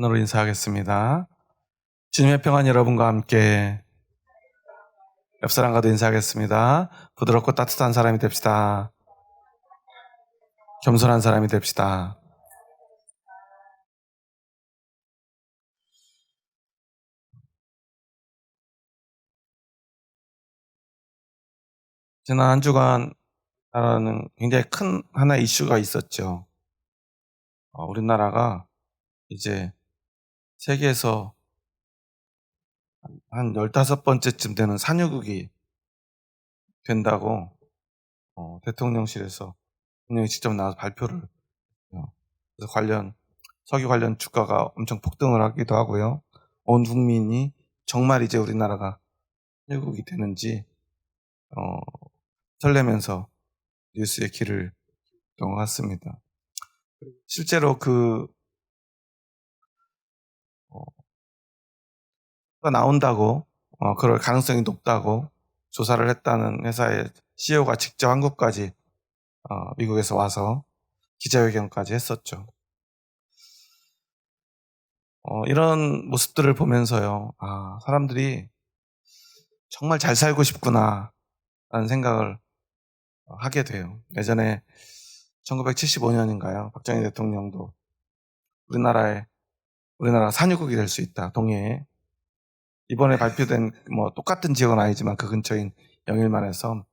오늘로 인사하겠습니다. 주님의 평안 여러분과 함께 옆 사람과도 인사하겠습니다. 부드럽고 따뜻한 사람이 됩시다. 겸손한 사람이 됩시다. 지난 한 주간 나라는 굉장히 큰 하나의 이슈가 있었죠. 우리나라가 이제 세계에서 한 15번째쯤 되는 산유국이 된다고 대통령실에서 대통령이 직접 나와서 발표를 해요. 그래서 석유 관련 주가가 엄청 폭등을 하기도 하고요. 온 국민이 정말 이제 우리나라가 산유국이 되는지 설레면서 뉴스에 귀를 던 것 같습니다. 실제로 가 나온다고 그럴 가능성이 높다고 조사를 했다는 회사의 CEO가 직접 한국까지 미국에서 와서 기자회견까지 했었죠. 이런 모습들을 보면서요, 사람들이 정말 잘 살고 싶구나 라는 생각을 하게 돼요. 예전에 1975년인가요? 박정희 대통령도 우리나라 산유국이 될 수 있다, 동해에. 이번에 발표된 똑같은 지역은 아니지만 그 근처인 영일만에서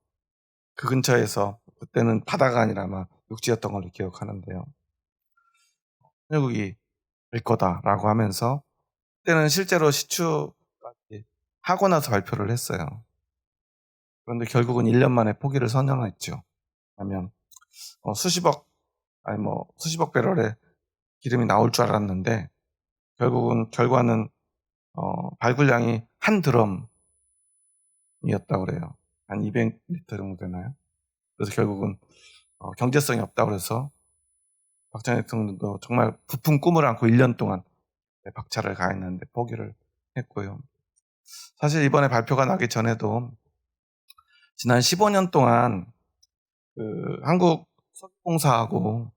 그 근처에서 그때는 바다가 아니라 아마 육지였던 걸로 기억하는데요. 산유국이 될 거다라고 하면서 그때는 실제로 시추까지 하고 나서 발표를 했어요. 그런데 결국은 1년 만에 포기를 선언했죠. 하면 수십억 배럴의 기름이 나올 줄 알았는데 결과는 발굴량이 한 드럼이었다고 그래요. 한 200리터 정도 되나요? 그래서 결국은 경제성이 없다고 그래서 박정희 대통령도 정말 부푼 꿈을 안고 1년 동안 박차를 가했는데 포기를 했고요. 사실 이번에 발표가 나기 전에도 지난 15년 동안 한국 석유공사하고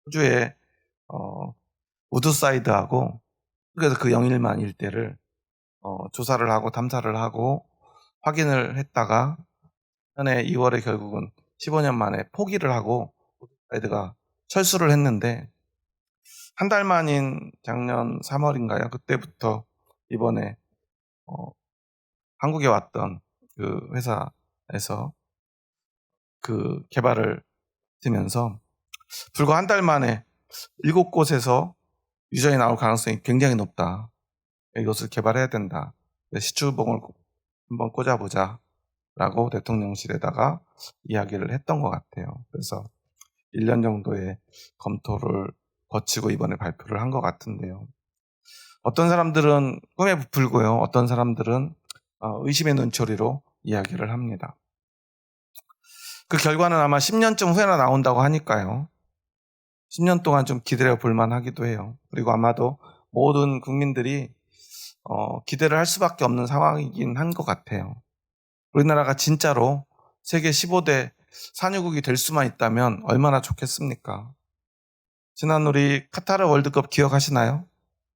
호주의 우드사이드하고 그래서 그 영일만 일대를 조사를 하고 탐사를 하고 확인을 했다가 현해 2월에 결국은 15년 만에 포기를 하고 우드사이드가 철수를 했는데 한 달 만인 작년 3월인가요? 그때부터 이번에 한국에 왔던 그 회사에서 그 개발을 하면서 불과 한 달 만에 7곳에서 유전이 나올 가능성이 굉장히 높다. 이것을 개발해야 된다. 시추봉을 한번 꽂아보자 라고 대통령실에다가 이야기를 했던 것 같아요. 그래서 1년 정도의 검토를 거치고 이번에 발표를 한 것 같은데요. 어떤 사람들은 꿈에 부풀고요. 어떤 사람들은 의심의 눈초리로 이야기를 합니다. 그 결과는 아마 10년쯤 후에나 나온다고 하니까요. 10년 동안 좀 기다려 볼 만하기도 해요. 그리고 아마도 모든 국민들이 기대를 할 수밖에 없는 상황이긴 한 것 같아요. 우리나라가 진짜로 세계 15대 산유국이 될 수만 있다면 얼마나 좋겠습니까? 지난 우리 카타르 월드컵 기억하시나요?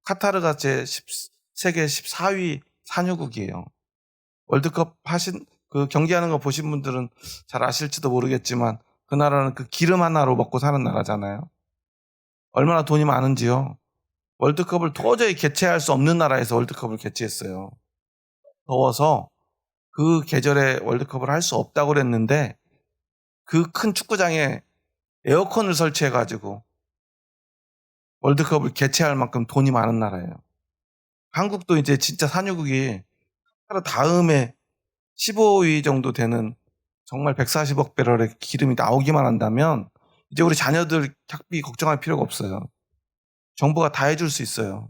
카타르가 세계 14위 산유국이에요. 월드컵 경기하는 거 보신 분들은 잘 아실지도 모르겠지만 그 나라는 그 기름 하나로 먹고 사는 나라잖아요. 얼마나 돈이 많은지요. 월드컵을 도저히 개최할 수 없는 나라에서 월드컵을 개최했어요. 더워서 그 계절에 월드컵을 할 수 없다고 그랬는데 그 큰 축구장에 에어컨을 설치해가지고 월드컵을 개최할 만큼 돈이 많은 나라예요. 한국도 이제 진짜 산유국이 하루 다음에 15위 정도 되는 정말 140억 배럴의 기름이 나오기만 한다면 이제 우리 자녀들 학비 걱정할 필요가 없어요. 정부가 다 해줄 수 있어요.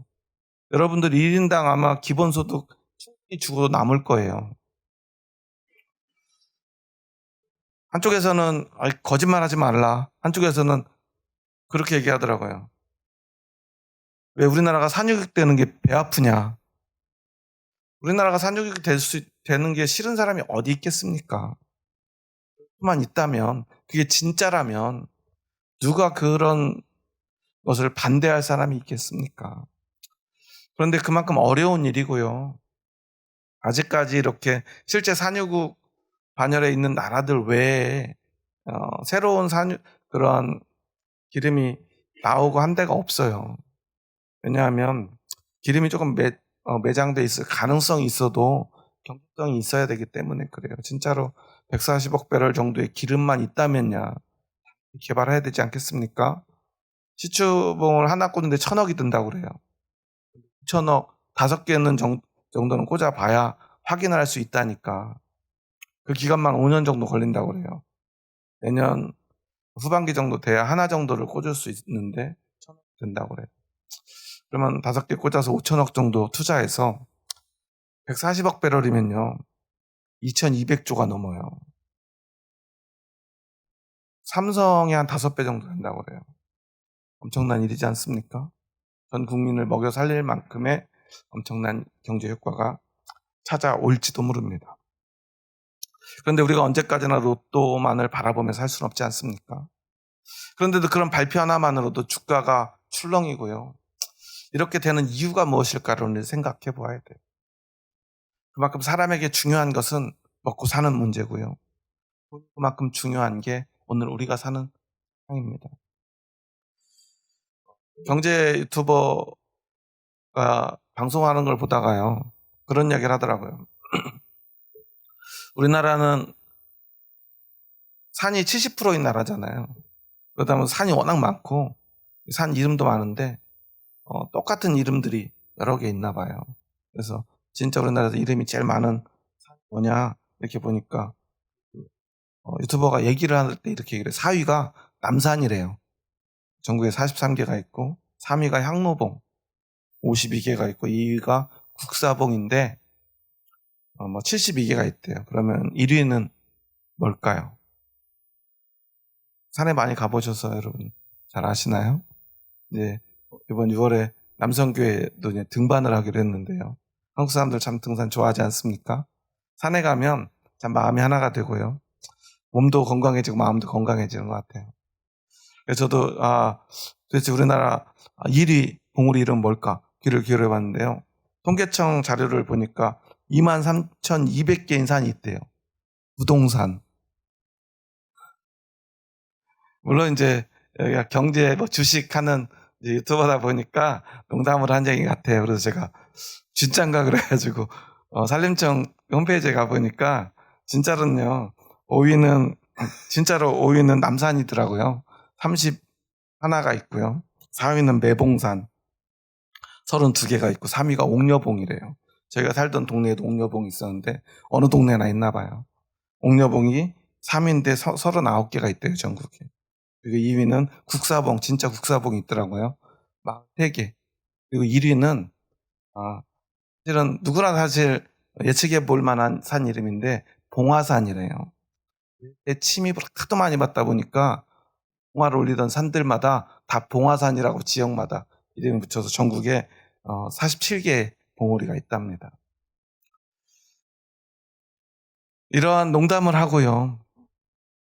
여러분들 1인당 아마 기본소득 충분히 주고 남을 거예요. 한쪽에서는 거짓말하지 말라. 한쪽에서는 그렇게 얘기하더라고요. 왜 우리나라가 산유국 되는 게 배 아프냐. 우리나라가 산유국이 되는 게 싫은 사람이 어디 있겠습니까? 만 있다면 그게 진짜라면 누가 그런 것을 반대할 사람이 있겠습니까? 그런데 그만큼 어려운 일이고요. 아직까지 이렇게 실제 산유국 반열에 있는 나라들 외에 새로운 그런 기름이 나오고 한 데가 없어요. 왜냐하면 기름이 조금 매장돼 있을 가능성이 있어도 경쟁성이 있어야 되기 때문에 그래요. 진짜로 140억 배럴 정도의 기름만 있다면야 개발해야 되지 않겠습니까? 시추봉을 하나 꽂는데 1,000억이 든다고 그래요. 2,000억 5개는 정도는 꽂아봐야 확인할 수 있다니까. 그 기간만 5년 정도 걸린다고 그래요. 내년 후반기 정도 돼야 하나 정도를 꽂을 수 있는데 1,000억 든다고 그래요. 그러면 5개 꽂아서 5,000억 정도 투자해서 140억 배럴이면요 2,200조가 넘어요. 삼성이 한 5배 정도 된다고 그래요. 엄청난 일이지 않습니까? 전 국민을 먹여 살릴 만큼의 엄청난 경제 효과가 찾아올지도 모릅니다. 그런데 우리가 언제까지나 로또만을 바라보며 살 수는 없지 않습니까? 그런데도 그런 발표 하나만으로도 주가가 출렁이고요. 이렇게 되는 이유가 무엇일까를 생각해 보아야 돼요. 그만큼 사람에게 중요한 것은 먹고 사는 문제고요. 그만큼 중요한 게 오늘 우리가 사는 세상입니다. 경제 유튜버가 방송하는 걸 보다가요. 그런 이야기를 하더라고요. 우리나라는 산이 70%인 나라잖아요. 그러다 보면 산이 워낙 많고 산 이름도 많은데 똑같은 이름들이 여러 개 있나 봐요. 그래서 진짜 우리나라에서 이름이 제일 많은 산이 뭐냐 이렇게 보니까 유튜버가 얘기를 할 때 이렇게 얘기를 해요. 4위가 남산이래요. 전국에 43개가 있고 3위가 향로봉 52개가 있고 2위가 국사봉인데 뭐 72개가 있대요. 그러면 1위는 뭘까요? 산에 많이 가보셔서 여러분 잘 아시나요? 이제 이번 6월에 남성교회도 이제 등반을 하기로 했는데요. 한국 사람들 참 등산 좋아하지 않습니까? 산에 가면 참 마음이 하나가 되고요. 몸도 건강해지고 마음도 건강해지는 것 같아요. 그래서 저도 도대체 우리나라 1위 봉우리 이름 뭘까 귀를 기울여 봤는데요. 통계청 자료를 보니까 23,200개인 산이 있대요. 부동산. 물론 이제 여기가 경제 주식하는 유튜버다 보니까 농담을 한 얘기 같아요. 그래서 제가 진짠가 그래가지고 산림청 홈페이지에 가보니까 진짜로는요 5위는 남산이더라고요. 31가 있고요. 4위는 매봉산 32개가 있고 3위가 옥녀봉이래요. 저희가 살던 동네에도 옥녀봉이 있었는데 어느 동네나 있나 봐요. 옥녀봉이 3위인데 39개가 있대요, 전국에. 그리고 2위는 국사봉, 진짜 국사봉이 있더라고요. 43개. 그리고 1위는 사실은 누구나 사실 예측해 볼 만한 산 이름인데 봉화산이래요. 침입을 하도 많이 받다 보니까 봉화를 올리던 산들마다 다 봉화산이라고 지역마다 이름을 붙여서 전국에 47개의 봉우리가 있답니다. 이러한 농담을 하고요.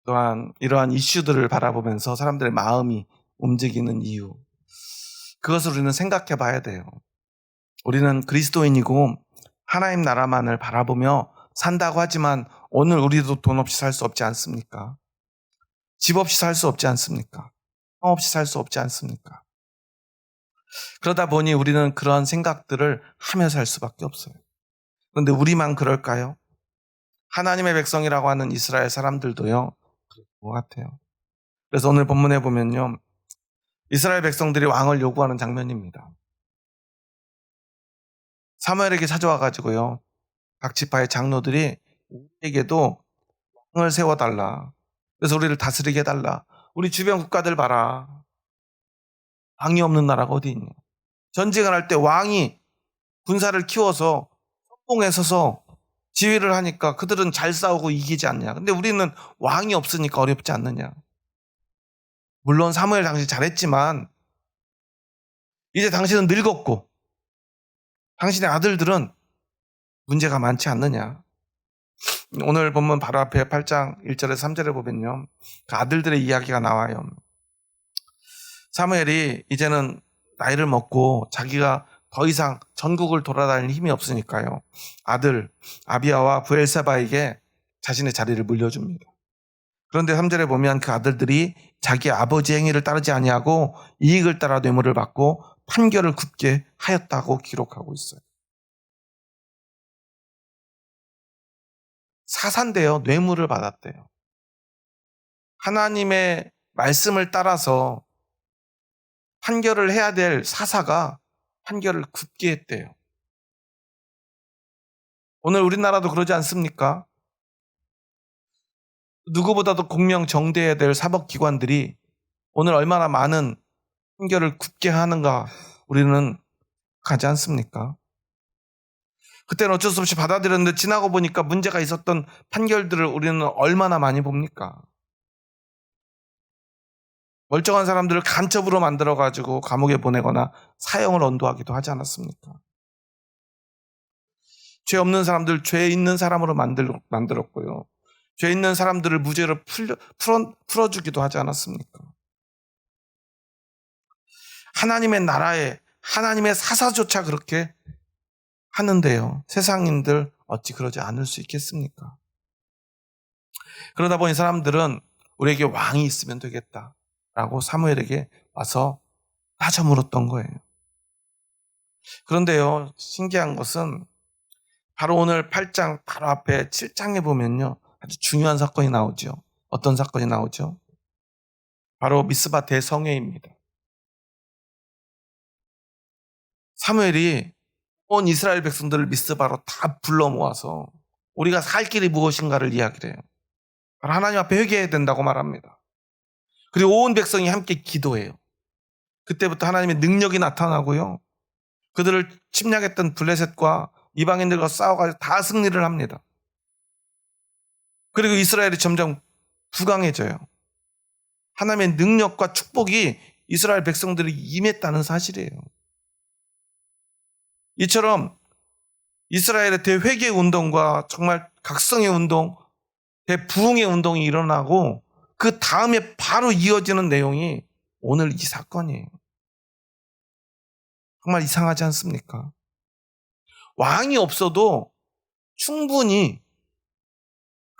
또한 이러한 이슈들을 바라보면서 사람들의 마음이 움직이는 이유. 그것을 우리는 생각해 봐야 돼요. 우리는 그리스도인이고 하나님 나라만을 바라보며 산다고 하지만 오늘 우리도 돈 없이 살 수 없지 않습니까? 집 없이 살 수 없지 않습니까? 성 없이 살 수 없지 않습니까? 그러다 보니 우리는 그런 생각들을 하며 살 수밖에 없어요. 그런데 우리만 그럴까요? 하나님의 백성이라고 하는 이스라엘 사람들도요, 그럴 것 같아요. 그래서 오늘 본문에 보면요, 이스라엘 백성들이 왕을 요구하는 장면입니다. 사무엘에게 찾아와가지고요, 각 지파의 장로들이 우리에게도 왕을 세워달라. 그래서 우리를 다스리게 해달라. 우리 주변 국가들 봐라. 왕이 없는 나라가 어디 있냐. 전쟁을 할 때 왕이 군사를 키워서 선봉에 서서 지휘를 하니까 그들은 잘 싸우고 이기지 않냐. 근데 우리는 왕이 없으니까 어렵지 않느냐. 물론 사무엘 당시 잘했지만 이제 당신은 늙었고 당신의 아들들은 문제가 많지 않느냐. 오늘 본문 바로 앞에 8장 1절에서 3절에 보면요. 그 아들들의 이야기가 나와요. 사무엘이 이제는 나이를 먹고 자기가 더 이상 전국을 돌아다닐 힘이 없으니까요. 아들 아비야와 브엘세바에게 자신의 자리를 물려줍니다. 그런데 3절에 보면 그 아들들이 자기 아버지 행위를 따르지 아니하고 이익을 따라 뇌물을 받고 판결을 굽게 하였다고 기록하고 있어요. 사사인데요, 뇌물을 받았대요. 하나님의 말씀을 따라서 판결을 해야 될 사사가 판결을 굽게 했대요. 오늘 우리나라도 그러지 않습니까? 누구보다도 공명정대해야 될 사법기관들이 오늘 얼마나 많은 판결을 굽게 하는가 우리는 가지 않습니까? 그때는 어쩔 수 없이 받아들였는데 지나고 보니까 문제가 있었던 판결들을 우리는 얼마나 많이 봅니까? 멀쩡한 사람들을 간첩으로 만들어가지고 감옥에 보내거나 사형을 언도하기도 하지 않았습니까? 죄 없는 사람들 죄 있는 사람으로 만들었고요. 죄 있는 사람들을 무죄로 풀어주기도 하지 않았습니까? 하나님의 나라에 하나님의 사사조차 그렇게 하는데요. 세상인들 어찌 그러지 않을 수 있겠습니까? 그러다 보니 사람들은 우리에게 왕이 있으면 되겠다라고 사무엘에게 와서 따져 물었던 거예요. 그런데요, 신기한 것은 바로 오늘 8장 바로 앞에 7장에 보면요, 아주 중요한 사건이 나오죠. 어떤 사건이 나오죠? 바로 미스바 대성회입니다. 사무엘이 온 이스라엘 백성들을 미스바로 다 불러 모아서 우리가 살 길이 무엇인가를 이야기를 해요. 바로 하나님 앞에 회개해야 된다고 말합니다. 그리고 온 백성이 함께 기도해요. 그때부터 하나님의 능력이 나타나고요. 그들을 침략했던 블레셋과 이방인들과 싸워가지고 다 승리를 합니다. 그리고 이스라엘이 점점 부강해져요. 하나님의 능력과 축복이 이스라엘 백성들이 임했다는 사실이에요. 이처럼 이스라엘의 대회개 운동과 정말 각성의 운동, 대부흥의 운동이 일어나고 그 다음에 바로 이어지는 내용이 오늘 이 사건이에요. 정말 이상하지 않습니까? 왕이 없어도 충분히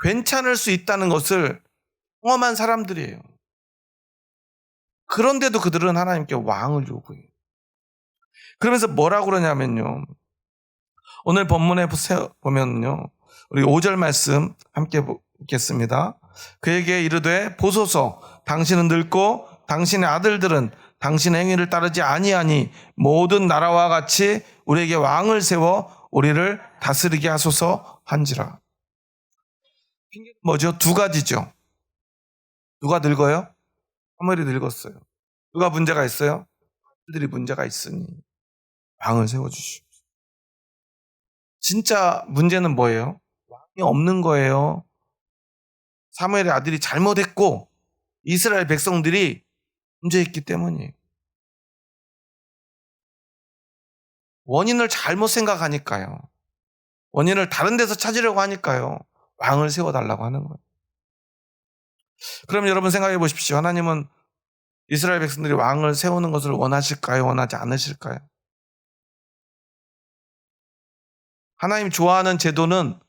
괜찮을 수 있다는 것을 경험한 사람들이에요. 그런데도 그들은 하나님께 왕을 요구해요. 그러면서 뭐라고 그러냐면요. 오늘 본문에 보면요. 우리 5절 말씀 함께 보겠습니다. 그에게 이르되 보소서 당신은 늙고 당신의 아들들은 당신의 행위를 따르지 아니하니 모든 나라와 같이 우리에게 왕을 세워 우리를 다스리게 하소서 한지라. 핑계는 뭐죠? 두 가지죠. 누가 늙어요? 사무엘이 늙었어요. 누가 문제가 있어요? 아들들이 문제가 있으니 왕을 세워주시오. 진짜 문제는 뭐예요? 왕이 없는 거예요. 사무엘의 아들이 잘못했고 이스라엘 백성들이 문제있기 때문이에요. 원인을 잘못 생각하니까요. 원인을 다른 데서 찾으려고 하니까요. 왕을 세워달라고 하는 거예요. 그럼 여러분 생각해 보십시오. 하나님은 이스라엘 백성들이 왕을 세우는 것을 원하실까요? 원하지 않으실까요? 하나님 좋아하는 제도는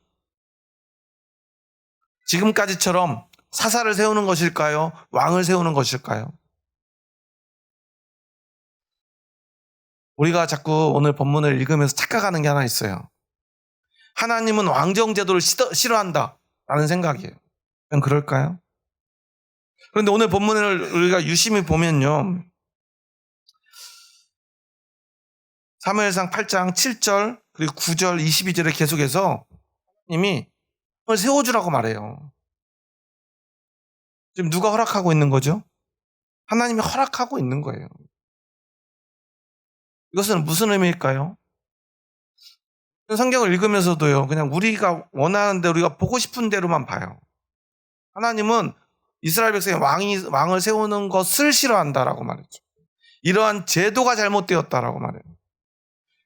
지금까지처럼 사사를 세우는 것일까요? 왕을 세우는 것일까요? 우리가 자꾸 오늘 본문을 읽으면서 착각하는 게 하나 있어요. 하나님은 왕정제도를 싫어한다라는 생각이에요. 그럼 그럴까요? 그런데 오늘 본문을 우리가 유심히 보면요. 사무엘상 8장 7절 그리고 9절 22절에 계속해서 하나님이 왕을 세워주라고 말해요. 지금 누가 허락하고 있는 거죠? 하나님이 허락하고 있는 거예요. 이것은 무슨 의미일까요? 성경을 읽으면서도요, 그냥 우리가 원하는 대로, 우리가 보고 싶은 대로만 봐요. 하나님은 이스라엘 백성의 왕을 세우는 것을 싫어한다라고 말했죠. 이러한 제도가 잘못되었다라고 말해요.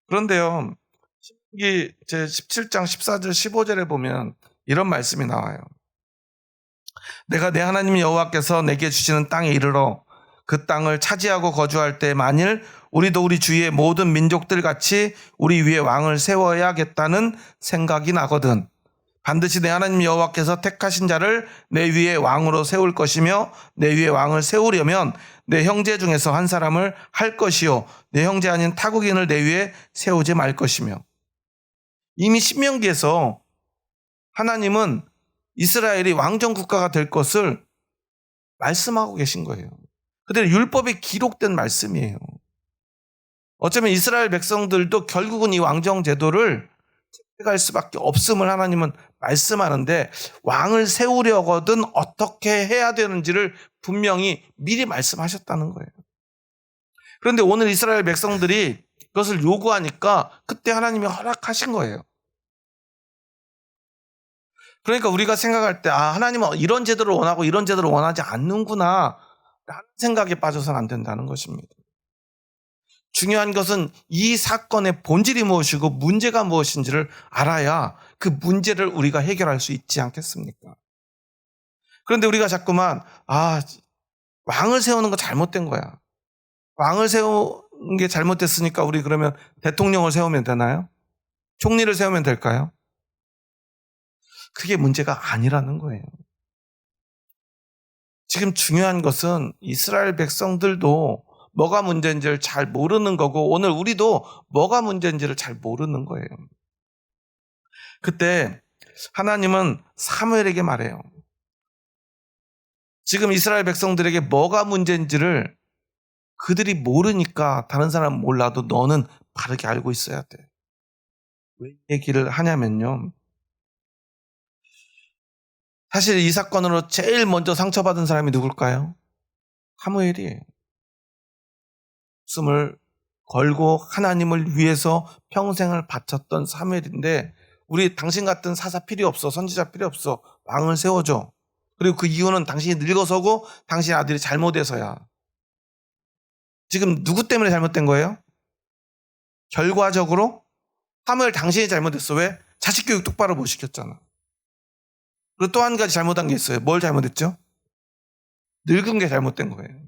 그런데요, 신명기 제 17장 14절 15절에 보면 이런 말씀이 나와요. 내가 내 하나님 여호와께서 내게 주시는 땅에 이르러 그 땅을 차지하고 거주할 때 만일 우리도 우리 주위의 모든 민족들 같이 우리 위에 왕을 세워야겠다는 생각이 나거든. 반드시 내 하나님 여호와께서 택하신 자를 내 위에 왕으로 세울 것이며 내 위에 왕을 세우려면 내 형제 중에서 한 사람을 할 것이요 내 형제 아닌 타국인을 내 위에 세우지 말 것이며. 이미 신명기에서 하나님은 이스라엘이 왕정 국가가 될 것을 말씀하고 계신 거예요. 그대로 율법에 기록된 말씀이에요. 어쩌면 이스라엘 백성들도 결국은 이 왕정 제도를 택할 수밖에 없음을 하나님은 말씀하는데, 왕을 세우려거든 어떻게 해야 되는지를 분명히 미리 말씀하셨다는 거예요. 그런데 오늘 이스라엘 백성들이 그것을 요구하니까 그때 하나님이 허락하신 거예요. 그러니까 우리가 생각할 때 하나님은 이런 제도를 원하고 이런 제도를 원하지 않는구나 라는 생각에 빠져서는 안 된다는 것입니다. 중요한 것은 이 사건의 본질이 무엇이고 문제가 무엇인지를 알아야 그 문제를 우리가 해결할 수 있지 않겠습니까? 그런데 우리가 자꾸만 왕을 세우는 거 잘못된 거야. 왕을 세우는 게 잘못됐으니까 우리 그러면 대통령을 세우면 되나요? 총리를 세우면 될까요? 그게 문제가 아니라는 거예요. 지금 중요한 것은 이스라엘 백성들도 뭐가 문제인지를 잘 모르는 거고, 오늘 우리도 뭐가 문제인지를 잘 모르는 거예요. 그때 하나님은 사무엘에게 말해요. 지금 이스라엘 백성들에게 뭐가 문제인지를 그들이 모르니까 다른 사람은 몰라도 너는 바르게 알고 있어야 돼. 왜 얘기를 하냐면요, 사실 이 사건으로 제일 먼저 상처받은 사람이 누굴까요? 사무엘이에요. 목숨을 걸고 하나님을 위해서 평생을 바쳤던 사무엘인데, 우리 당신 같은 사사 필요 없어, 선지자 필요 없어, 왕을 세워줘. 그리고 그 이유는 당신이 늙어서고 당신 아들이 잘못해서야. 지금 누구 때문에 잘못된 거예요? 결과적으로 사무엘 당신이 잘못했어. 왜? 자식 교육 똑바로 못 시켰잖아. 그리고 또 한 가지 잘못한 게 있어요. 뭘 잘못했죠? 늙은 게 잘못된 거예요.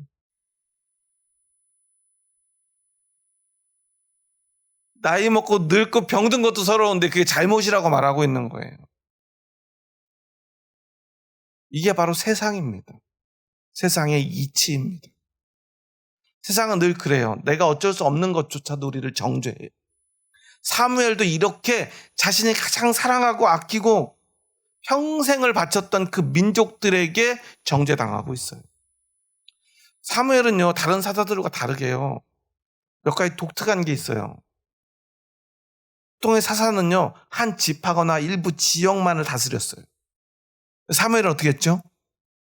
나이 먹고 늙고 병든 것도 서러운데 그게 잘못이라고 말하고 있는 거예요. 이게 바로 세상입니다. 세상의 이치입니다. 세상은 늘 그래요. 내가 어쩔 수 없는 것조차도 우리를 정죄해요. 사무엘도 이렇게 자신이 가장 사랑하고 아끼고 평생을 바쳤던 그 민족들에게 정죄당하고 있어요. 사무엘은요, 다른 사자들과 다르게요, 몇 가지 독특한 게 있어요. 보통의 사사는요, 한 집하거나 일부 지역만을 다스렸어요. 사무엘은 어떻게 했죠?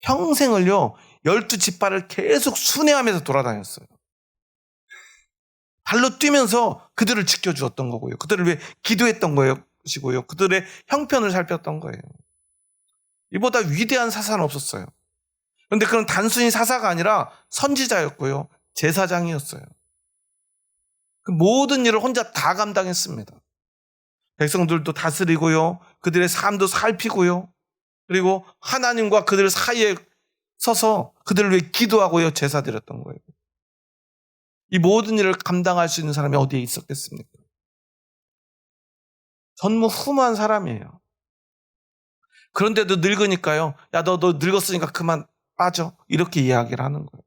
평생을요, 12지파를 계속 순회하면서 돌아다녔어요. 발로 뛰면서 그들을 지켜주었던 거고요. 그들을 위해 기도했던 것이고요. 그들의 형편을 살폈던 거예요. 이보다 위대한 사사는 없었어요. 그런데 그건 단순히 사사가 아니라 선지자였고요, 제사장이었어요. 그 모든 일을 혼자 다 감당했습니다. 백성들도 다스리고요, 그들의 삶도 살피고요, 그리고 하나님과 그들 사이에 서서 그들을 위해 기도하고요, 제사 드렸던 거예요. 이 모든 일을 감당할 수 있는 사람이 어디에 있었겠습니까? 전무후무한 사람이에요. 그런데도 늙으니까요, 야, 너 늙었으니까 그만 빠져, 이렇게 이야기를 하는 거예요.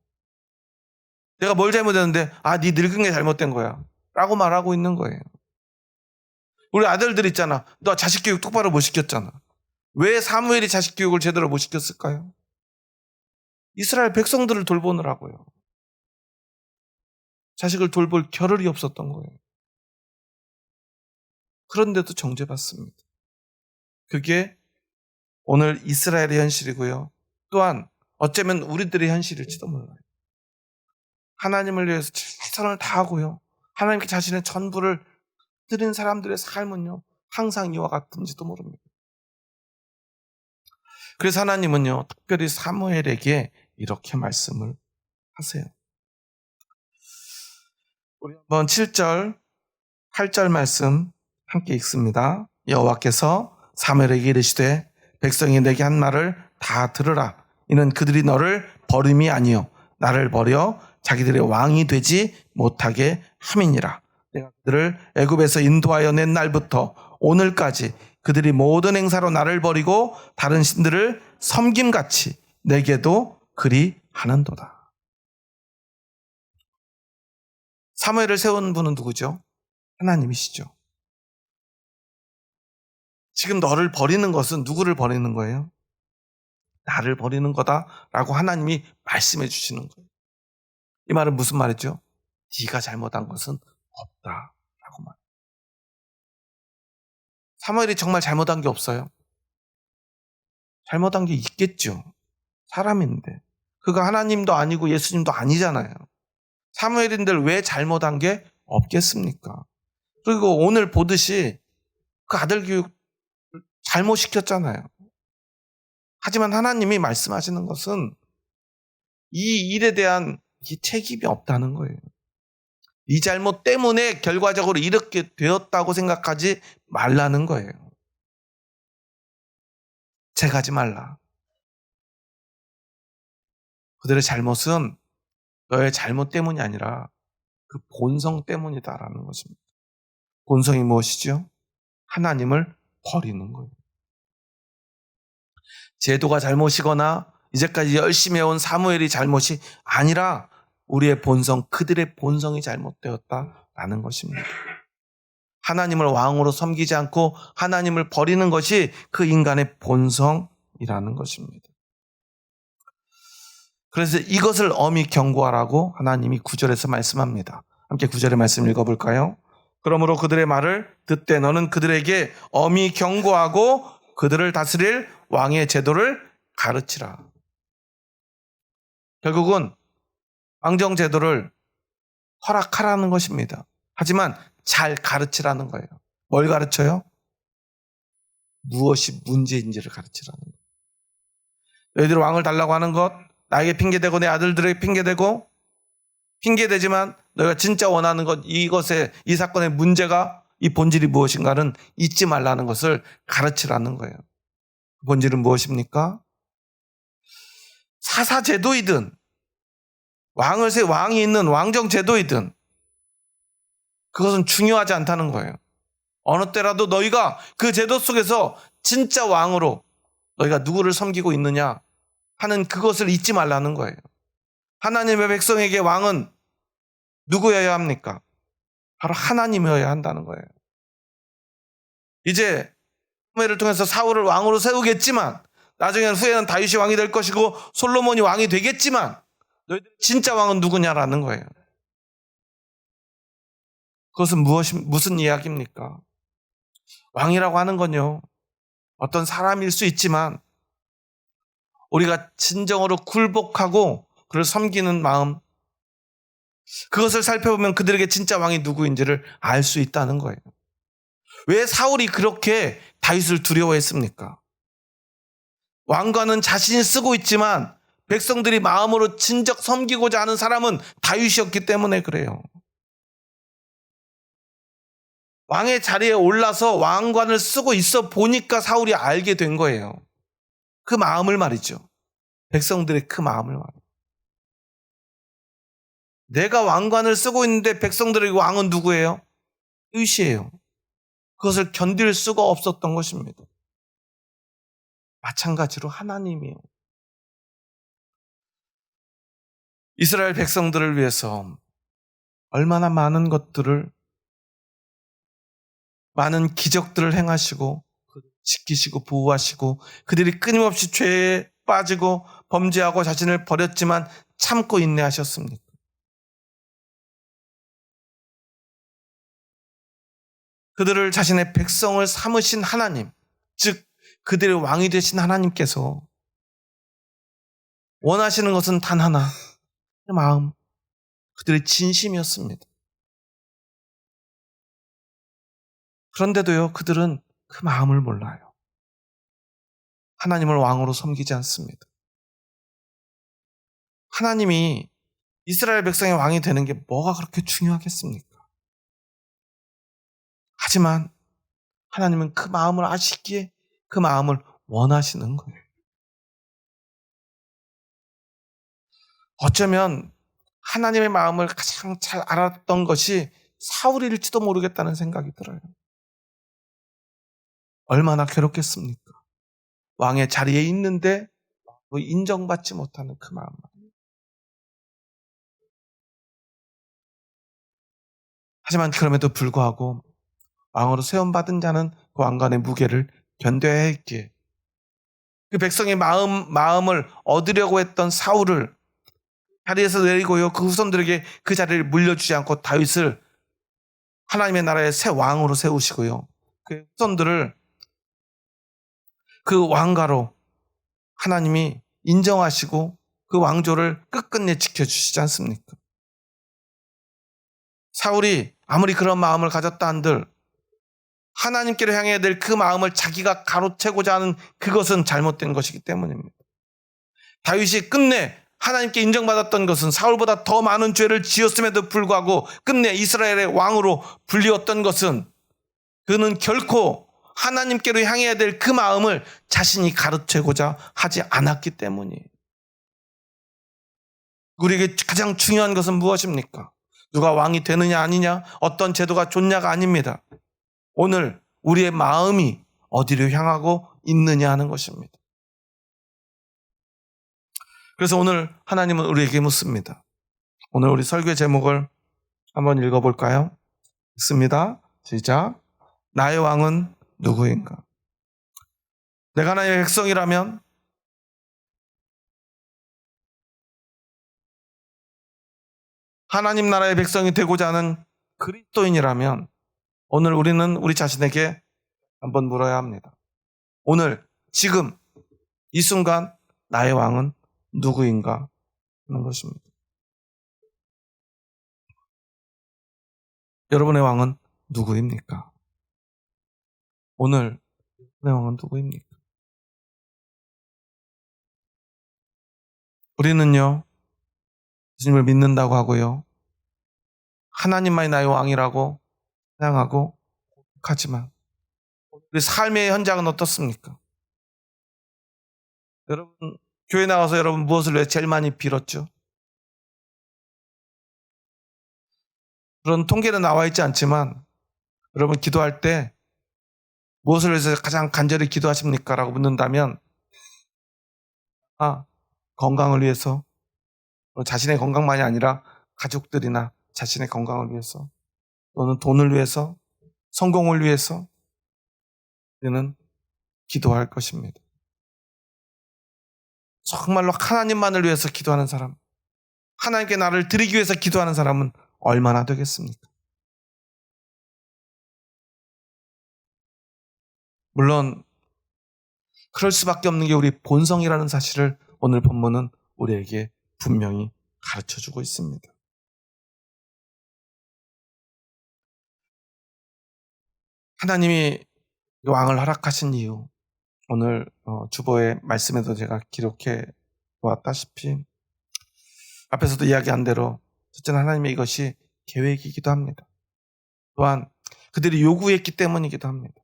내가 뭘 잘못했는데, 네 늙은 게 잘못된 거야 라고 말하고 있는 거예요. 우리 아들들 있잖아, 너 자식 교육 똑바로 못 시켰잖아. 왜 사무엘이 자식 교육을 제대로 못 시켰을까요? 이스라엘 백성들을 돌보느라고요. 자식을 돌볼 겨를이 없었던 거예요. 그런데도 정죄받습니다. 그게 오늘 이스라엘의 현실이고요, 또한 어쩌면 우리들의 현실일지도 몰라요. 하나님을 위해서 최선을 다하고요, 하나님께 자신의 전부를 드린 사람들의 삶은요, 항상 이와 같은지도 모릅니다. 그래서 하나님은요, 특별히 사무엘에게 이렇게 말씀을 하세요. 우리 한번 7절, 8절 말씀 함께 읽습니다. 여호와께서 사무엘에게 이르시되 백성이 내게 한 말을 다 들으라. 이는 그들이 너를 버림이 아니요 나를 버려 자기들의 왕이 되지 못하게 함이니라. 내가 그들을 애굽에서 인도하여 낸 날부터 오늘까지 그들이 모든 행사로 나를 버리고 다른 신들을 섬김같이 내게도 그리 하는도다. 사무엘을 세운 분은 누구죠? 하나님이시죠. 지금 너를 버리는 것은 누구를 버리는 거예요? 나를 버리는 거다라고 하나님이 말씀해 주시는 거예요. 이 말은 무슨 말이죠? 네가 잘못한 것은 없다라고 말. 사무엘이 정말 잘못한 게 없어요? 잘못한 게 있겠죠. 사람인데. 그가 하나님도 아니고 예수님도 아니잖아요. 사무엘인들 왜 잘못한 게 없겠습니까? 그리고 오늘 보듯이 그 아들 교육 잘못 시켰잖아요. 하지만 하나님이 말씀하시는 것은 이 일에 대한 책임이 없다는 거예요. 이 잘못 때문에 결과적으로 이렇게 되었다고 생각하지 말라는 거예요. 책하지 말라. 그들의 잘못은 너의 잘못 때문이 아니라 그 본성 때문이다라는 것입니다. 본성이 무엇이죠? 하나님을 버리는 거예요. 제도가 잘못이거나 이제까지 열심히 해온 사무엘이 잘못이 아니라 우리의 본성, 그들의 본성이 잘못되었다라는 것입니다. 하나님을 왕으로 섬기지 않고 하나님을 버리는 것이 그 인간의 본성이라는 것입니다. 그래서 이것을 엄히 경고하라고 하나님이 9절에서 말씀합니다. 함께 9절의 말씀 읽어볼까요? 그러므로 그들의 말을 듣되 너는 그들에게 엄히 경고하고 그들을 다스릴 왕의 제도를 가르치라. 결국은 왕정 제도를 허락하라는 것입니다. 하지만 잘 가르치라는 거예요. 뭘 가르쳐요? 무엇이 문제인지를 가르치라는 거예요. 너희들 왕을 달라고 하는 것, 나에게 핑계대고 내 아들들에게 핑계대고 핑계대지만 너희가 진짜 원하는 것, 이것의 이 사건의 문제가 이 본질이 무엇인가는 잊지 말라는 것을 가르치라는 거예요. 본질은 무엇입니까? 사사제도이든 왕이 있는 왕정제도이든 그것은 중요하지 않다는 거예요. 어느 때라도 너희가 그 제도 속에서 진짜 왕으로 너희가 누구를 섬기고 있느냐 하는 그것을 잊지 말라는 거예요. 하나님의 백성에게 왕은 누구여야 합니까? 바로 하나님이어야 한다는 거예요. 이제 사무엘을 통해서 사울을 왕으로 세우겠지만 나중에는 후에는 다윗이 왕이 될 것이고 솔로몬이 왕이 되겠지만 너희들 진짜 왕은 누구냐라는 거예요. 그것은 무슨 이야기입니까? 왕이라고 하는 건요, 어떤 사람일 수 있지만 우리가 진정으로 굴복하고 그를 섬기는 마음, 그것을 살펴보면 그들에게 진짜 왕이 누구인지를 알 수 있다는 거예요. 왜 사울이 그렇게 다윗을 두려워했습니까? 왕관은 자신이 쓰고 있지만 백성들이 마음으로 진정 섬기고자 하는 사람은 다윗이었기 때문에 그래요. 왕의 자리에 올라서 왕관을 쓰고 있어 보니까 사울이 알게 된 거예요. 그 마음을 말이죠. 백성들의 그 마음을 말이죠. 내가 왕관을 쓰고 있는데 백성들의 왕은 누구예요? 다윗이에요. 그것을 견딜 수가 없었던 것입니다. 마찬가지로 하나님이요. 이스라엘 백성들을 위해서 얼마나 많은 기적들을 행하시고 지키시고 보호하시고 그들이 끊임없이 죄에 빠지고 범죄하고 자신을 버렸지만 참고 인내하셨습니까? 그들을 자신의 백성을 삼으신 하나님, 즉 그들의 왕이 되신 하나님께서 원하시는 것은 단 하나, 그 마음, 그들의 진심이었습니다. 그런데도요, 그들은 그 마음을 몰라요. 하나님을 왕으로 섬기지 않습니다. 하나님이 이스라엘 백성의 왕이 되는 게 뭐가 그렇게 중요하겠습니까? 하지만 하나님은 그 마음을 아시기에 그 마음을 원하시는 거예요. 어쩌면 하나님의 마음을 가장 잘 알았던 것이 사울일지도 모르겠다는 생각이 들어요. 얼마나 괴롭겠습니까? 왕의 자리에 있는데 인정받지 못하는 그 마음. 하지만 그럼에도 불구하고 왕으로 세움받은 자는 그 왕관의 무게를 견뎌야 했기에 그 백성의 마음을 얻으려고 했던 사울을 자리에서 내리고요. 그 후손들에게 그 자리를 물려주지 않고 다윗을 하나님의 나라의 새 왕으로 세우시고요. 그 후손들을 그 왕가로 하나님이 인정하시고 그 왕조를 끝끝내 지켜주시지 않습니까? 사울이 아무리 그런 마음을 가졌다 한들 하나님께로 향해야 될 그 마음을 자기가 가로채고자 하는 그것은 잘못된 것이기 때문입니다. 다윗이 끝내 하나님께 인정받았던 것은 사울보다 더 많은 죄를 지었음에도 불구하고 끝내 이스라엘의 왕으로 불리웠던 것은 그는 결코 하나님께로 향해야 될 그 마음을 자신이 가르치고자 하지 않았기 때문이에요. 우리에게 가장 중요한 것은 무엇입니까? 누가 왕이 되느냐 아니냐, 어떤 제도가 좋냐가 아닙니다. 오늘 우리의 마음이 어디로 향하고 있느냐 하는 것입니다. 그래서 오늘 하나님은 우리에게 묻습니다. 오늘 우리 설교의 제목을 한번 읽어볼까요? 읽습니다. 시작. 나의 왕은 누구인가? 내가 나의 백성이라면 하나님 나라의 백성이 되고자 하는 그리스도인이라면 오늘 우리는 우리 자신에게 한번 물어야 합니다. 오늘 지금 이 순간 나의 왕은 누구인가 하는 것입니다. 여러분의 왕은 누구입니까? 오늘 내 왕은 누구입니까? 우리는요, 예수님을 믿는다고 하고요, 하나님만이 나의 왕이라고 사랑하고 하지만 우리 삶의 현장은 어떻습니까? 여러분, 교회 나가서 여러분 무엇을 왜 제일 많이 빌었죠? 그런 통계는 나와 있지 않지만 여러분 기도할 때 무엇을 위해서 가장 간절히 기도하십니까? 라고 묻는다면 건강을 위해서, 자신의 건강만이 아니라 가족들이나 자신의 건강을 위해서, 또는 돈을 위해서, 성공을 위해서 우리는 기도할 것입니다. 정말로 하나님만을 위해서 기도하는 사람, 하나님께 나를 드리기 위해서 기도하는 사람은 얼마나 되겠습니까? 물론 그럴 수밖에 없는 게 우리 본성이라는 사실을 오늘 본문은 우리에게 분명히 가르쳐주고 있습니다. 하나님이 왕을 허락하신 이유, 오늘 주보의 말씀에도 제가 기록해 보았다시피 앞에서도 이야기한 대로 첫째는 하나님의 이것이 계획이기도 합니다. 또한 그들이 요구했기 때문이기도 합니다.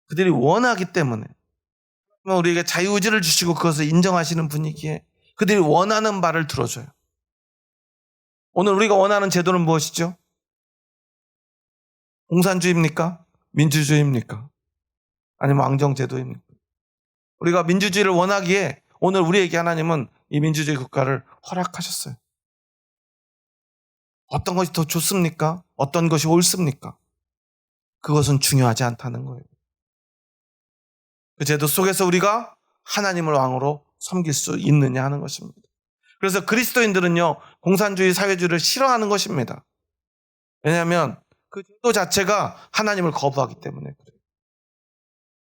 그들이 원하기 때문에 우리에게 자유의지를 주시고 그것을 인정하시는 분이기에 그들이 원하는 바를 들어줘요. 오늘 우리가 원하는 제도는 무엇이죠? 공산주의입니까? 민주주의입니까? 아니면 왕정제도입니까? 우리가 민주주의를 원하기에 오늘 우리에게 하나님은 이 민주주의 국가를 허락하셨어요. 어떤 것이 더 좋습니까? 어떤 것이 옳습니까? 그것은 중요하지 않다는 거예요. 그 제도 속에서 우리가 하나님을 왕으로 섬길 수 있느냐 하는 것입니다. 그래서 그리스도인들은요, 공산주의 사회주의를 싫어하는 것입니다. 왜냐하면 그 제도 자체가 하나님을 거부하기 때문에 그래요.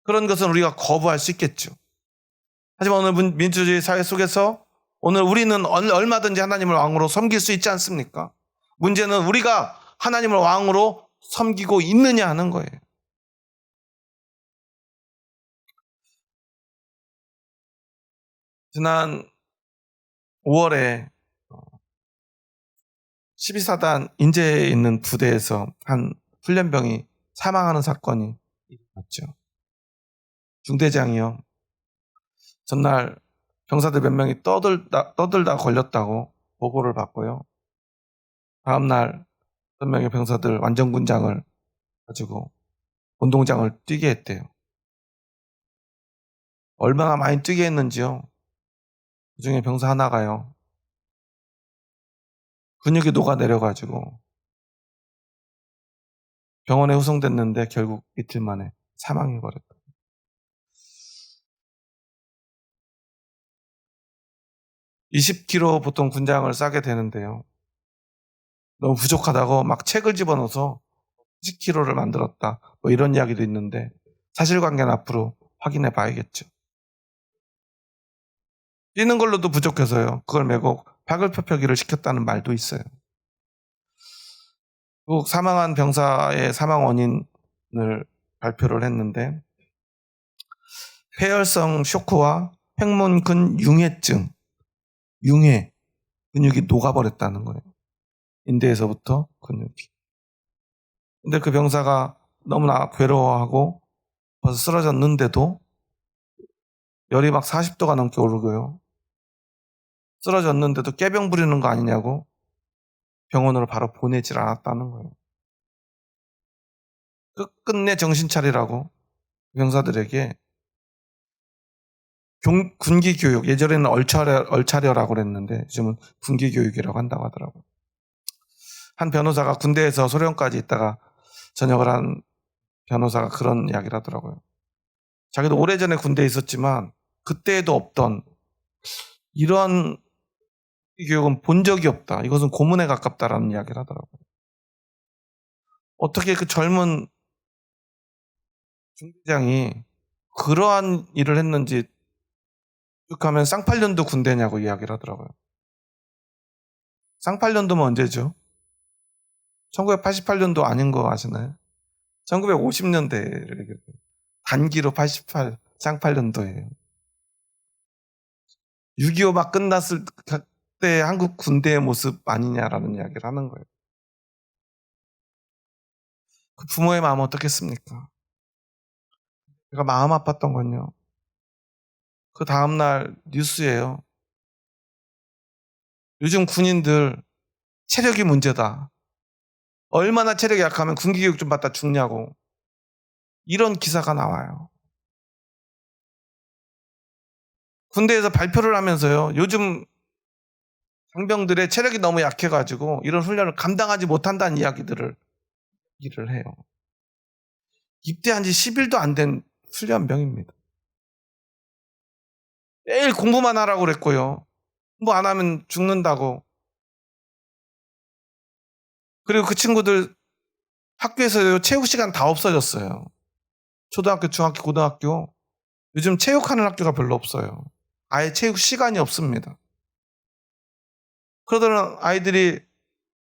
그런 것은 우리가 거부할 수 있겠죠. 하지만 오늘 민주주의 사회 속에서 오늘 우리는 얼마든지 하나님을 왕으로 섬길 수 있지 않습니까? 문제는 우리가 하나님을 왕으로 섬기고 있느냐 하는 거예요. 지난 5월에 12사단 인제에 있는 부대에서 한 훈련병이 사망하는 사건이 일어났죠. 중대장이요. 전날 병사들 몇 명이 떠들다 걸렸다고 보고를 받고요. 다음날 6명의 병사들 완전군장을 가지고 운동장을 뛰게 했대요. 얼마나 많이 뛰게 했는지요. 그중에 병사 하나가요. 근육이 녹아내려가지고 병원에 후송됐는데 결국 이틀 만에 사망해버렸다. 20kg 보통 군장을 싸게 되는데요. 너무 부족하다고 막 책을 집어넣어서 10kg를 만들었다. 뭐 이런 이야기도 있는데 사실관계는 앞으로 확인해 봐야겠죠. 뛰는 걸로도 부족해서요. 그걸 메고 파글펴펴기를 시켰다는 말도 있어요. 또 사망한 병사의 사망 원인을 발표를 했는데 폐혈성 쇼크와 횡문근 융해증, 융해, 근육이 녹아버렸다는 거예요. 인대에서부터 근육이. 근데 그 병사가 너무나 괴로워하고 벌써 쓰러졌는데도 열이 막 40도가 넘게 오르고요. 쓰러졌는데도 꾀병 부리는 거 아니냐고 병원으로 바로 보내질 않았다는 거예요. 끝끝내 정신 차리라고 병사들에게 군기 교육, 예전에는 얼차려라고 그랬는데 요즘은 군기 교육이라고 한다고 하더라고요. 한 변호사가 군대에서 소련까지 있다가 전역을 한 변호사가 그런 이야기를 하더라고요. 자기도 오래전에 군대에 있었지만 그때에도 없던 이런 교육은 본 적이 없다. 이것은 고문에 가깝다라는 이야기를 하더라고요. 어떻게 그 젊은 중대장이 그러한 일을 했는지 쭉 하면 쌍팔년도 군대냐고 이야기를 하더라고요. 쌍팔년도면 언제죠? 1988년도 아닌 거 아시나요? 1950년대를 얘기해요. 단기로 88, 쌍팔년도예요. 6.25 막 끝났을 때 한국 군대의 모습 아니냐라는 이야기를 하는 거예요. 그 부모의 마음 어떻겠습니까? 제가 마음 아팠던 건요. 그 다음날 뉴스예요. 요즘 군인들 체력이 문제다. 얼마나 체력이 약하면 군기교육 좀 받다 죽냐고. 이런 기사가 나와요. 군대에서 발표를 하면서요. 요즘 장병들의 체력이 너무 약해가지고 이런 훈련을 감당하지 못한다는 이야기를 해요. 입대한 지 10일도 안 된 훈련병입니다. 매일 공부만 하라고 그랬고요. 공부 안 하면 죽는다고. 그리고 그 친구들 학교에서 체육 시간 다 없어졌어요. 초등학교, 중학교, 고등학교. 요즘 체육하는 학교가 별로 없어요. 아예 체육 시간이 없습니다. 그러던 아이들이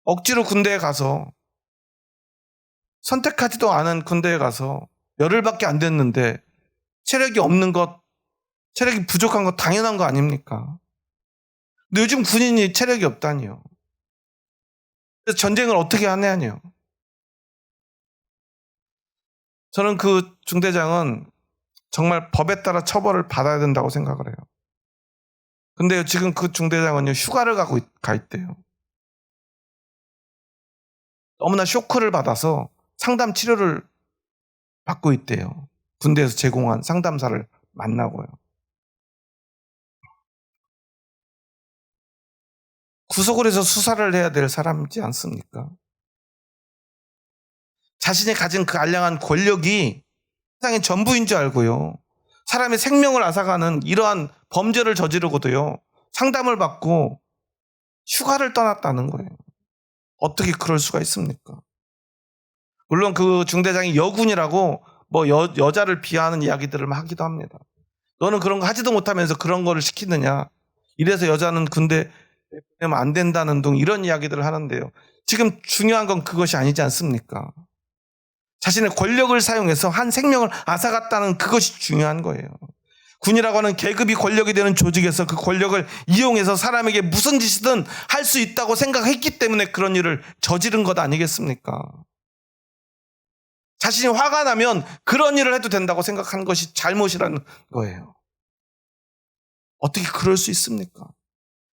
억지로 군대에 가서 선택하지도 않은 군대에 가서 열흘밖에 안 됐는데 체력이 없는 것, 체력이 부족한 것 당연한 거 아닙니까? 근데 요즘 군인이 체력이 없다니요. 그래서 전쟁을 어떻게 하냐니요. 저는 그 중대장은 정말 법에 따라 처벌을 받아야 된다고 생각을 해요. 근데 지금 그 중대장은요, 휴가를 가 있대요. 너무나 쇼크를 받아서 상담 치료를 받고 있대요. 군대에서 제공한 상담사를 만나고요. 구속을 해서 수사를 해야 될 사람이지 않습니까? 자신이 가진 그 알량한 권력이 세상의 전부인 줄 알고요. 사람의 생명을 앗아가는 이러한 범죄를 저지르고도요. 상담을 받고 휴가를 떠났다는 거예요. 어떻게 그럴 수가 있습니까? 물론 그 중대장이 여군이라고 뭐 여자를 비하하는 이야기들을 막 하기도 합니다. 너는 그런 거 하지도 못하면서 그런 거를 시키느냐. 이래서 여자는 군대 보내면 안 된다는 등 이런 이야기들을 하는데요. 지금 중요한 건 그것이 아니지 않습니까? 자신의 권력을 사용해서 한 생명을 앗아갔다는 그것이 중요한 거예요. 군이라고 하는 계급이 권력이 되는 조직에서 그 권력을 이용해서 사람에게 무슨 짓이든 할 수 있다고 생각했기 때문에 그런 일을 저지른 것 아니겠습니까? 자신이 화가 나면 그런 일을 해도 된다고 생각한 것이 잘못이라는 거예요. 어떻게 그럴 수 있습니까?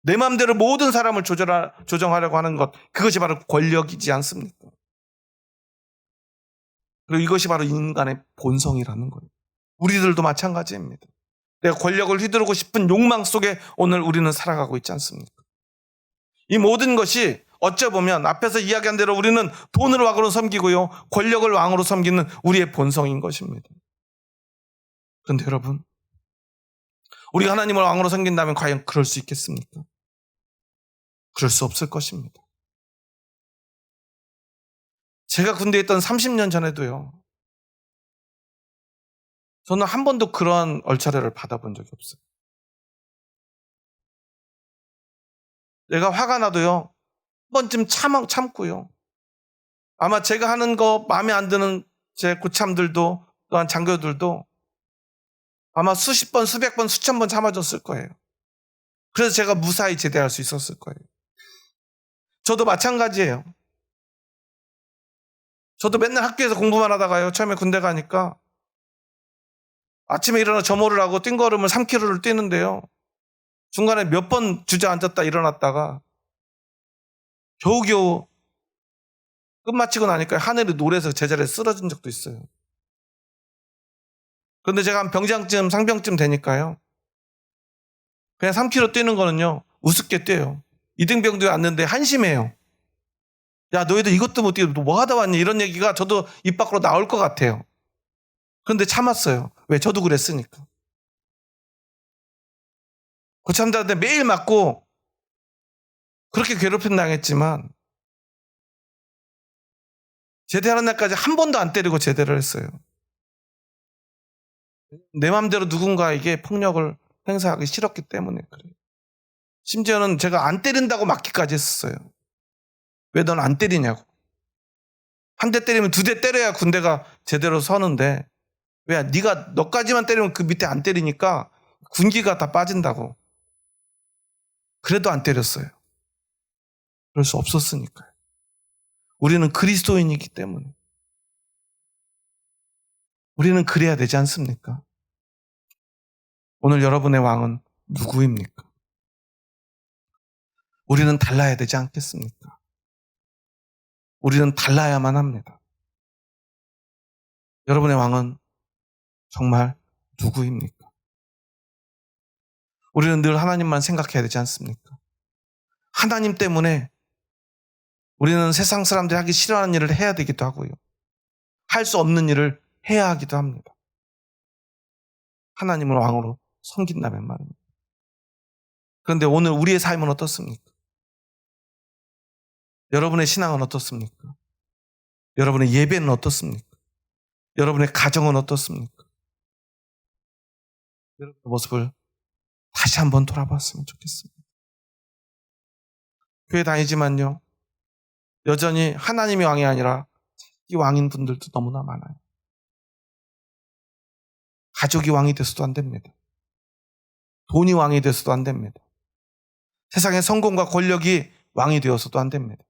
내 마음대로 모든 사람을 조정하려고 하는 것, 그것이 바로 권력이지 않습니까? 그리고 이것이 바로 인간의 본성이라는 거예요. 우리들도 마찬가지입니다. 내가 권력을 휘두르고 싶은 욕망 속에 오늘 우리는 살아가고 있지 않습니까? 이 모든 것이 어쩌보면 앞에서 이야기한 대로 우리는 돈을 왕으로 섬기고요, 권력을 왕으로 섬기는 우리의 본성인 것입니다. 그런데 여러분, 우리가 하나님을 왕으로 섬긴다면 과연 그럴 수 있겠습니까? 그럴 수 없을 것입니다. 제가 군대에 있던 30년 전에도요, 저는 한 번도 그러한 얼차려를 받아본 적이 없어요. 내가 화가 나도요, 한 번쯤 참고요. 아마 제가 하는 거 마음에 안 드는 제 고참들도, 또한 장교들도 아마 수십 번, 수백 번, 수천 번 참아줬을 거예요. 그래서 제가 무사히 제대할 수 있었을 거예요. 저도 마찬가지예요. 저도 맨날 학교에서 공부만 하다가요, 처음에 군대 가니까 아침에 일어나 점호를 하고 뛴걸음을 3km를 뛰는데요, 중간에 몇 번 주저앉았다 일어났다가 겨우겨우 끝마치고 나니까 하늘이 노래서 제자리에 쓰러진 적도 있어요. 그런데 제가 한 병장쯤, 상병쯤 되니까요, 그냥 3km 뛰는 거는요, 우습게 뛰어요. 이등병도에 왔는데 한심해요. 야, 너희들 이것도 못 뛰고 뭐 하다 왔니? 이런 얘기가 저도 입 밖으로 나올 것 같아요. 그런데 참았어요. 왜? 저도 그랬으니까. 고참들한테 매일 맞고 그렇게 괴롭힘 당했지만 제대하는 날까지 한 번도 안 때리고 제대를 했어요. 내 마음대로 누군가에게 폭력을 행사하기 싫었기 때문에 그래요. 심지어는 제가 안 때린다고 맞기까지 했었어요. 왜 넌 안 때리냐고. 한 대 때리면 2대 때려야 군대가 제대로 서는데 왜 네가 너까지만 때리면 그 밑에 안 때리니까 군기가 다 빠진다고. 그래도 안 때렸어요. 그럴 수 없었으니까요. 우리는 그리스도인이기 때문에. 우리는 그래야 되지 않습니까? 오늘 여러분의 왕은 누구입니까? 우리는 달라야 되지 않겠습니까? 우리는 달라야만 합니다. 여러분의 왕은 정말 누구입니까? 우리는 늘 하나님만 생각해야 되지 않습니까? 하나님 때문에 우리는 세상 사람들이 하기 싫어하는 일을 해야 되기도 하고요, 할 수 없는 일을 해야 하기도 합니다. 하나님을 왕으로 섬긴다면 말입니다. 그런데 오늘 우리의 삶은 어떻습니까? 여러분의 신앙은 어떻습니까? 여러분의 예배는 어떻습니까? 여러분의 가정은 어떻습니까? 여러분의 모습을 다시 한번 돌아봤으면 좋겠습니다. 교회 다니지만요, 여전히 하나님이 왕이 아니라 이 왕인 분들도 너무나 많아요. 가족이 왕이 돼서도 안 됩니다. 돈이 왕이 돼서도 안 됩니다. 세상의 성공과 권력이 왕이 되어서도 안 됩니다.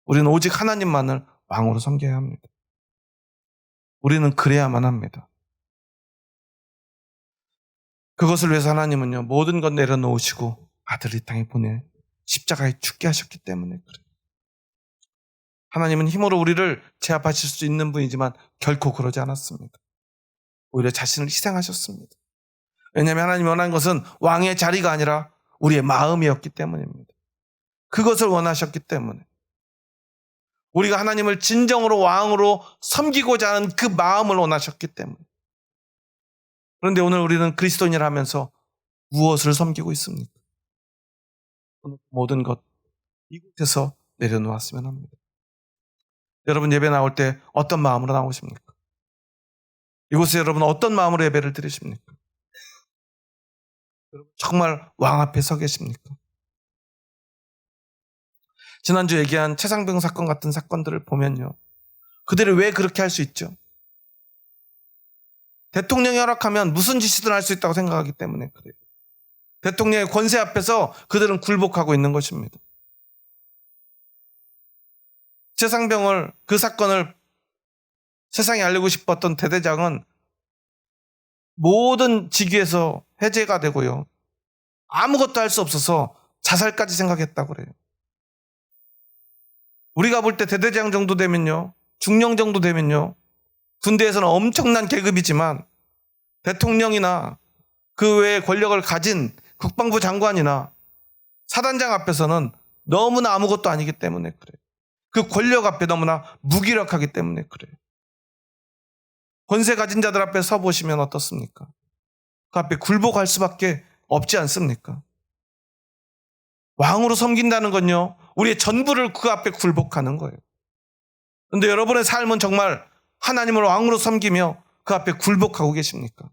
우리는 오직 하나님만을 왕으로 섬겨야 합니다. 우리는 그래야만 합니다. 그것을 위해서 하나님은요, 모든 것 내려놓으시고 아들을 이 땅에 보내 십자가에 죽게 하셨기 때문에 그래요. 하나님은 힘으로 우리를 제압하실 수 있는 분이지만 결코 그러지 않았습니다. 오히려 자신을 희생하셨습니다. 왜냐하면 하나님이 원하는 것은 왕의 자리가 아니라 우리의 마음이었기 때문입니다. 그것을 원하셨기 때문에, 우리가 하나님을 진정으로 왕으로 섬기고자 하는 그 마음을 원하셨기 때문에. 그런데 오늘 우리는 그리스도인이라 하면서 무엇을 섬기고 있습니까? 모든 것 이곳에서 내려놓았으면 합니다. 여러분 예배 나올 때 어떤 마음으로 나오십니까? 이곳에 여러분 어떤 마음으로 예배를 드리십니까? 정말 왕 앞에 서 계십니까? 지난주 얘기한 최상병 사건 같은 사건들을 보면요, 그들이 왜 그렇게 할 수 있죠? 대통령이 허락하면 무슨 짓이든 할 수 있다고 생각하기 때문에 그래요. 대통령의 권세 앞에서 그들은 굴복하고 있는 것입니다. 최상병을, 그 사건을 세상에 알리고 싶었던 대대장은 모든 직위에서 해제가 되고요, 아무것도 할 수 없어서 자살까지 생각했다고 그래요. 우리가 볼 때 대대장 정도 되면요, 중령 정도 되면요, 군대에서는 엄청난 계급이지만 대통령이나 그 외의 권력을 가진 국방부 장관이나 사단장 앞에서는 너무나 아무것도 아니기 때문에 그래요. 그 권력 앞에 너무나 무기력하기 때문에 그래요. 권세 가진 자들 앞에 서보시면 어떻습니까? 그 앞에 굴복할 수밖에 없지 않습니까? 왕으로 섬긴다는 건요, 우리의 전부를 그 앞에 굴복하는 거예요. 그런데 여러분의 삶은 정말 하나님을 왕으로 섬기며 그 앞에 굴복하고 계십니까?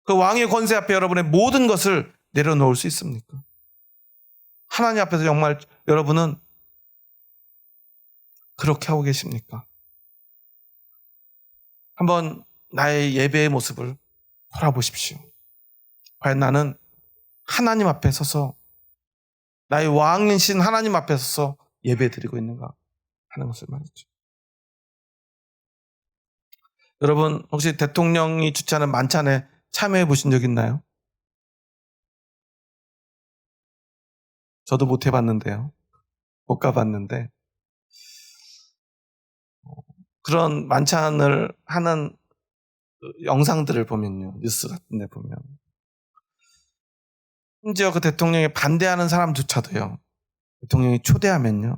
그 왕의 권세 앞에 여러분의 모든 것을 내려놓을 수 있습니까? 하나님 앞에서 정말 여러분은 그렇게 하고 계십니까? 한번 나의 예배의 모습을 돌아보십시오. 과연 나는 하나님 앞에 서서, 나의 왕이신 하나님 앞에 서서 예배 드리고 있는가 하는 것을 말이죠. 여러분, 혹시 대통령이 주최하는 만찬에 참여해 보신 적 있나요? 저도 못 해봤는데요. 못 가봤는데, 그런 만찬을 하는 영상들을 보면요, 뉴스 같은 데 보면, 심지어 그 대통령에 반대하는 사람조차도요, 대통령이 초대하면요,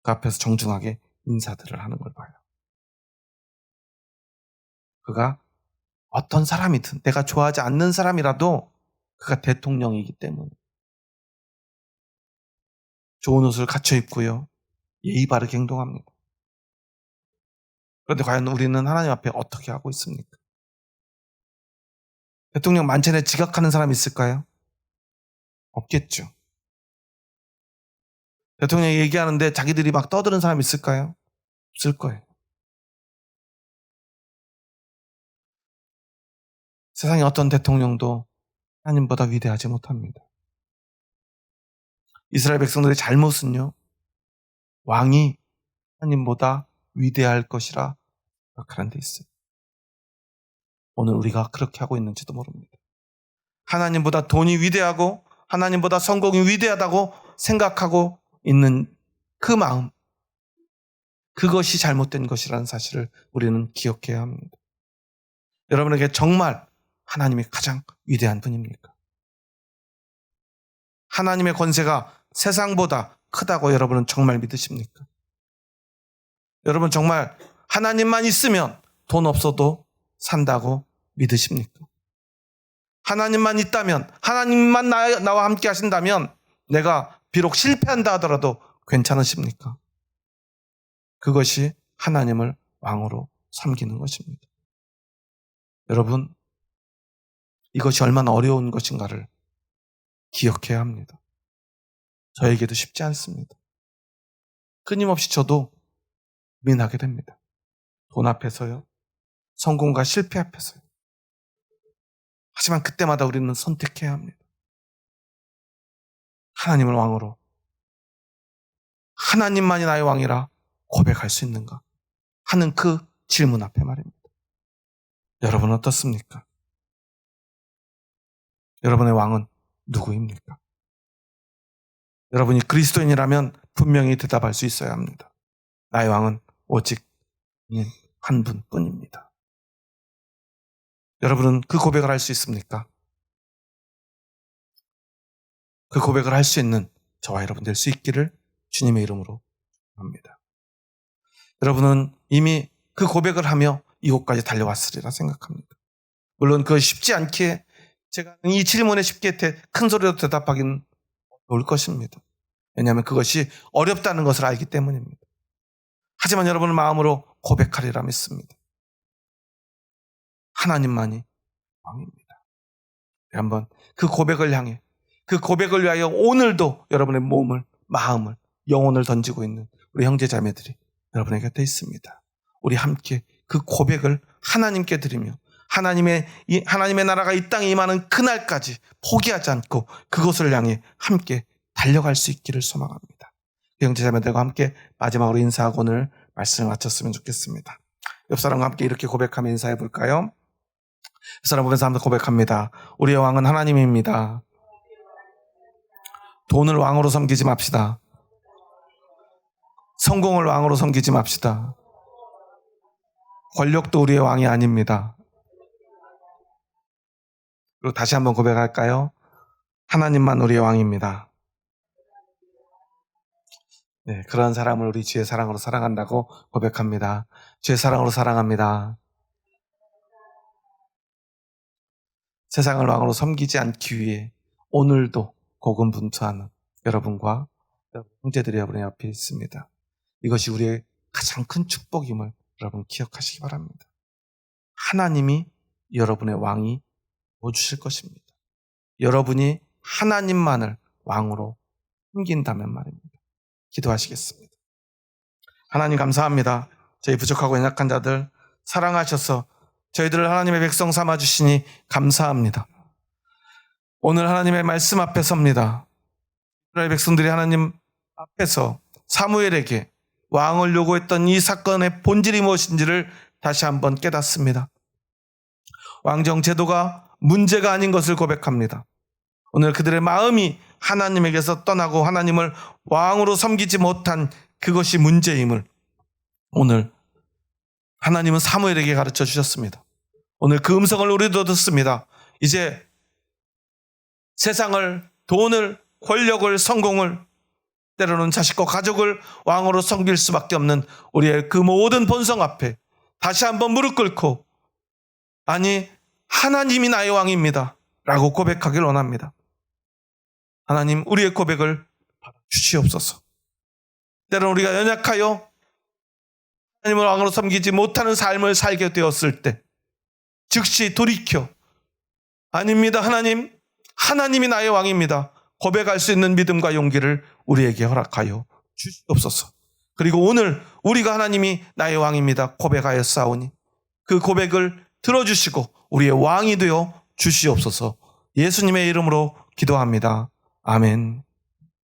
그 앞에서 정중하게 인사들을 하는 걸 봐요. 그가 어떤 사람이든, 내가 좋아하지 않는 사람이라도 그가 대통령이기 때문에 좋은 옷을 갖춰 입고요, 예의 바르게 행동합니다. 그런데 과연 우리는 하나님 앞에 어떻게 하고 있습니까? 대통령 만찬에 지각하는 사람이 있을까요? 없겠죠. 대통령이 얘기하는데 자기들이 막 떠드는 사람이 있을까요? 없을 거예요. 세상의 어떤 대통령도 하나님보다 위대하지 못합니다. 이스라엘 백성들의 잘못은요, 왕이 하나님보다 위대할 것이라 생각하는 데 있어요. 오늘 우리가 그렇게 하고 있는지도 모릅니다. 하나님보다 돈이 위대하고 하나님보다 성공이 위대하다고 생각하고 있는 그 마음, 그것이 잘못된 것이라는 사실을 우리는 기억해야 합니다. 여러분에게 정말 하나님이 가장 위대한 분입니까? 하나님의 권세가 세상보다 크다고 여러분은 정말 믿으십니까? 여러분 정말 하나님만 있으면 돈 없어도 산다고 믿으십니까? 하나님만 있다면, 하나님만 나와 함께 하신다면 내가 비록 실패한다 하더라도 괜찮으십니까? 그것이 하나님을 왕으로 섬기는 것입니다. 여러분, 이것이 얼마나 어려운 것인가를 기억해야 합니다. 저에게도 쉽지 않습니다. 끊임없이 저도 고민하게 됩니다. 돈 앞에서요, 성공과 실패 앞에서요. 하지만 그때마다 우리는 선택해야 합니다. 하나님을 왕으로, 하나님만이 나의 왕이라 고백할 수 있는가 하는 그 질문 앞에 말입니다. 여러분은 어떻습니까? 여러분의 왕은 누구입니까? 여러분이 그리스도인이라면 분명히 대답할 수 있어야 합니다. 나의 왕은 오직 한 분뿐입니다. 여러분은 그 고백을 할 수 있습니까? 그 고백을 할 수 있는 저와 여러분 될 수 있기를 주님의 이름으로 합니다. 여러분은 이미 그 고백을 하며 이곳까지 달려왔으리라 생각합니다. 물론 그 쉽지 않게 제가 이 질문에 쉽게 큰 소리로 대답하기는 어려울 것입니다. 왜냐하면 그것이 어렵다는 것을 알기 때문입니다. 하지만 여러분의 마음으로 고백하리라 믿습니다. 하나님만이 왕입니다. 한번 그 고백을 향해, 그 고백을 위하여 오늘도 여러분의 몸을, 마음을, 영혼을 던지고 있는 우리 형제 자매들이 여러분의 곁에 있습니다. 우리 함께 그 고백을 하나님께 드리며 하나님의 나라가 이 땅에 임하는 그날까지 포기하지 않고 그것을 향해 함께 달려갈 수 있기를 소망합니다. 형제 자매들과 함께 마지막으로 인사하고 오늘 말씀을 마쳤으면 좋겠습니다. 옆 사람과 함께 이렇게 고백하며 인사해 볼까요? 사람 보면서 한번 고백합니다. 우리의 왕은 하나님입니다. 돈을 왕으로 섬기지 맙시다. 성공을 왕으로 섬기지 맙시다. 권력도 우리의 왕이 아닙니다. 그리고 다시 한번 고백할까요? 하나님만 우리의 왕입니다. 네, 그런 사람을 우리 주의 사랑으로 사랑한다고 고백합니다. 주의 사랑으로 사랑합니다. 세상을 왕으로 섬기지 않기 위해 오늘도 고군분투하는 여러분과 형제들이 여러분의 옆에 있습니다. 이것이 우리의 가장 큰 축복임을 여러분 기억하시기 바랍니다. 하나님이 여러분의 왕이 되어주실 것입니다. 여러분이 하나님만을 왕으로 섬긴다면 말입니다. 기도하시겠습니다. 하나님 감사합니다. 저희 부족하고 연약한 자들 사랑하셔서 저희들을 하나님의 백성 삼아주시니 감사합니다. 오늘 하나님의 말씀 앞에 섭니다. 이스라엘 백성들이 하나님 앞에서 사무엘에게 왕을 요구했던 이 사건의 본질이 무엇인지를 다시 한번 깨닫습니다. 왕정 제도가 문제가 아닌 것을 고백합니다. 오늘 그들의 마음이 하나님에게서 떠나고 하나님을 왕으로 섬기지 못한 그것이 문제임을 오늘 하나님은 사무엘에게 가르쳐 주셨습니다. 오늘 그 음성을 우리도 듣습니다. 이제 세상을, 돈을, 권력을, 성공을, 때로는 자식과 가족을 왕으로 섬길 수밖에 없는 우리의 그 모든 본성 앞에 다시 한번 무릎 꿇고 아니 하나님이 나의 왕입니다 라고 고백하길 원합니다. 하나님 우리의 고백을 주시옵소서. 때로는 우리가 연약하여 하나님을 왕으로 섬기지 못하는 삶을 살게 되었을 때 즉시 돌이켜 아닙니다 하나님, 하나님이 나의 왕입니다 고백할 수 있는 믿음과 용기를 우리에게 허락하여 주시옵소서. 그리고 오늘 우리가 하나님이 나의 왕입니다 고백하였사오니 그 고백을 들어주시고 우리의 왕이 되어 주시옵소서. 예수님의 이름으로 기도합니다. 아멘.